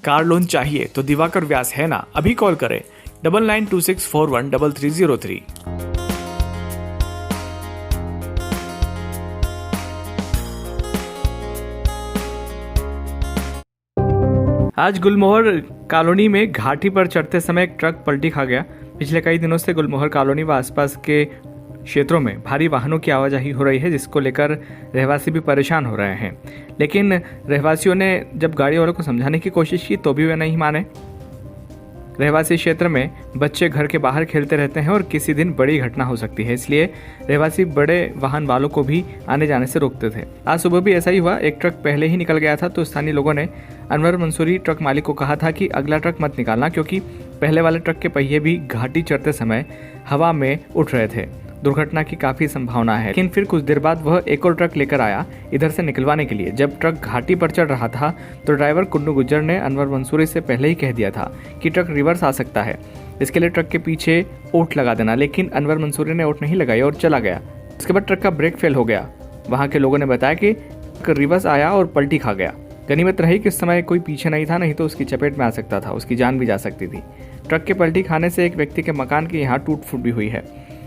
Car loan चाहिए तो दिवाकर व्यास है ना, अभी कॉल करें 9926413303। आज गुलमोहर कॉलोनी में घाटी पर चढ़ते समय एक ट्रक पलटी खा गया। पिछले कई दिनों से गुलमोहर कॉलोनी व आसपास के क्षेत्रों में भारी वाहनों की आवाजाही हो रही है, जिसको लेकर रहवासी भी परेशान हो रहे हैं। लेकिन रहवासियों ने जब गाड़ी वालों को समझाने की कोशिश की तो भी वे नहीं माने। रहवासी क्षेत्र में बच्चे घर के बाहर खेलते रहते हैं और किसी दिन बड़ी घटना हो सकती है, इसलिए रहवासी बड़े वाहन वालों को भी आने जाने से रोकते थे। आज सुबह भी ऐसा ही हुआ। एक ट्रक पहले ही निकल गया था तो स्थानीय लोगों ने अनवर मंसूरी ट्रक मालिक को कहा था कि अगला ट्रक मत निकालना, क्योंकि पहले वाले ट्रक के पहिए भी घाटी चढ़ते समय हवा में उठ रहे थे। दुर्घटना की काफी संभावना है। लेकिन फिर कुछ देर बाद वह एक और ट्रक लेकर आया इधर से निकलवाने के लिए। जब ट्रक घाटी पर चढ़ रहा था तो ड्राइवर कुन्नू गुज्जर ने अनवर मंसूरी से पहले ही कह दिया था कि ट्रक रिवर्स आ सकता है, इसके लिए ट्रक के पीछे ओट लगा देना। लेकिन अनवर मंसूरी ने ओट नहीं लगाई और चला गया। इसके बाद ट्रक का ब्रेक फेल हो गया। वहाँ के लोगों ने बताया कि रिवर्स आया और पलटी खा गया। गनीमत रही कि इस समय कोई पीछे नहीं था, नहीं तो उसकी चपेट में आ सकता था, उसकी जान भी जा सकती थी। ट्रक के पलटी खाने से एक व्यक्ति के मकान के यहाँ टूट फूट भी हुई है।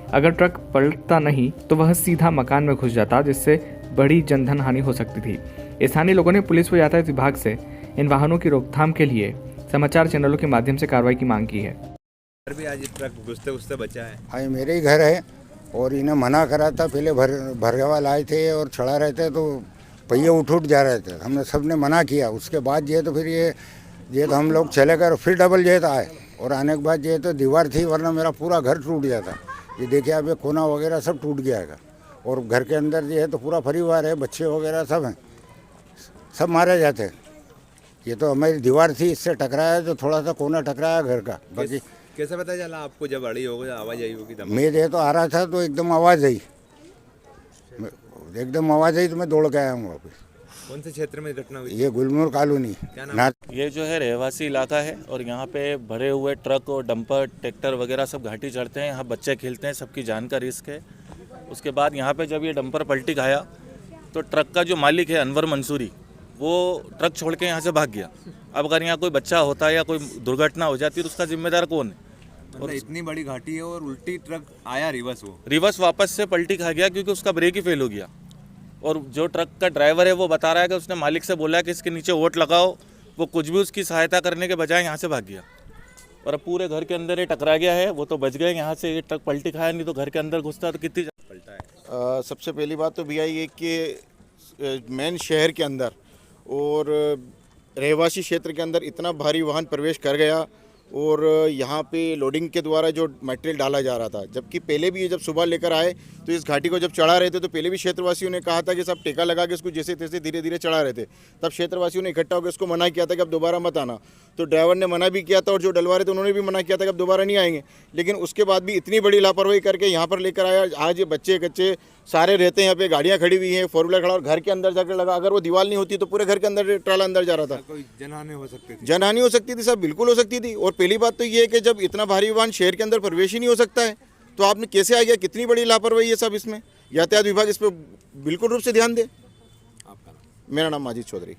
अगर ट्रक पलटता नहीं तो वह सीधा मकान में घुस जाता, जिससे बड़ी जनधन हानि हो सकती थी। स्थानीय लोगों ने पुलिस व यातायात विभाग से इन वाहनों की रोकथाम के लिए समाचार चैनलों के माध्यम से कार्रवाई की मांग की है। भी आज ट्रक घुसते बचा है। हाँ, मेरे ही घर है और इन्हें मना करा था। पहले भरगवा लाए थे और चढ़ा रहे थे तो पहिए उठ जा रहे थे। हमने सबने मना किया। उसके बाद जो है तो फिर ये तो हम लोग चले गए, फिर डबल जो है तो आए और आने के बाद जो है तो दीवार थी, वरना मेरा पूरा घर टूट जाता। ये देखिए आप, ये कोना वगैरह सब टूट गया है और घर के अंदर जो है तो पूरा परिवार है, बच्चे वगैरह सब हैं, सब मारे जाते हैं। ये तो हमारी दीवार थी, इससे टकराया तो थोड़ा सा कोना टकराया घर का। बाकी कैसे पता चला आपको जब अड़ी होगी आवाज आई होगी? मैं जो तो आ रहा था तो एकदम आवाज़ आई तो मैं दौड़ के आया हूँ वापस। कौन से क्षेत्र में घटना हुई? ये गुलमोहर कॉलोनी। ये जो है रहवासी इलाका है और यहाँ पे भरे हुए ट्रक और डंपर ट्रैक्टर वगैरह सब घाटी चढ़ते हैं। यहाँ बच्चे खेलते हैं, सबकी जान का रिस्क है। उसके बाद यहाँ पे जब ये डंपर पलटी खाया तो ट्रक का जो मालिक है अनवर मंसूरी, वो ट्रक छोड़ के यहाँ से भाग गया। अब अगर यहाँ कोई बच्चा होता है या कोई दुर्घटना हो जाती है तो उसका जिम्मेदार कौन है? और इतनी बड़ी घाटी है और उल्टी ट्रक आया रिवर्स वापस से पलटी खा गया क्योंकि उसका ब्रेक ही फेल हो गया। और जो ट्रक का ड्राइवर है वो बता रहा है कि उसने मालिक से बोला है कि इसके नीचे ओट लगाओ, वो कुछ भी उसकी सहायता करने के बजाय यहाँ से भाग गया और अब पूरे घर के अंदर ये टकरा गया है। वो तो बच गए, यहाँ से ये ट्रक पलटी खाया, नहीं तो घर के अंदर घुसता तो कितनी पलटा है। सबसे पहली बात तो भैया ये कि मेन शहर के अंदर और रहवासी क्षेत्र के अंदर इतना भारी वाहन प्रवेश कर गया और यहाँ पे लोडिंग के द्वारा जो मटेरियल डाला जा रहा था, जबकि पहले भी ये जब सुबह लेकर आए तो इस घाटी को जब चढ़ा रहे थे तो पहले भी क्षेत्रवासियों ने कहा था कि सब टेका लगा के इसको जैसे तैसे धीरे धीरे चढ़ा रहे थे। तब क्षेत्रवासियों ने इकट्ठा होकर इसको मना किया था कि अब दोबारा मत आना। तो ड्राइवर ने मना भी किया था और जो डलवा रहे थे उन्होंने भी मना किया था कि अब दोबारा नहीं आएंगे। लेकिन उसके बाद भी इतनी बड़ी लापरवाही करके यहाँ पर लेकर आया। आज ये बच्चे कच्चे सारे रहते हैं, यहाँ पे गाड़ियाँ खड़ी हुई हैं, 4 व्हीलर खड़ा और घर के अंदर जाकर लगा। अगर वो दीवार नहीं होती तो पूरे घर के अंदर ट्राला अंदर जा रहा था। कोई जनहानि हो सकती थी? जनहानि हो सकती थी, सब बिल्कुल हो सकती थी। और पहली बात तो ये है कि जब इतना भारी वाहन शहर के अंदर प्रवेश ही नहीं हो सकता है तो आपने कैसे आ गया? कितनी बड़ी लापरवाही है सब इसमें। यातायात विभाग इस पर बिल्कुल रूप से ध्यान दे। आपका नाम? मेरा नाम माजिद चौधरी।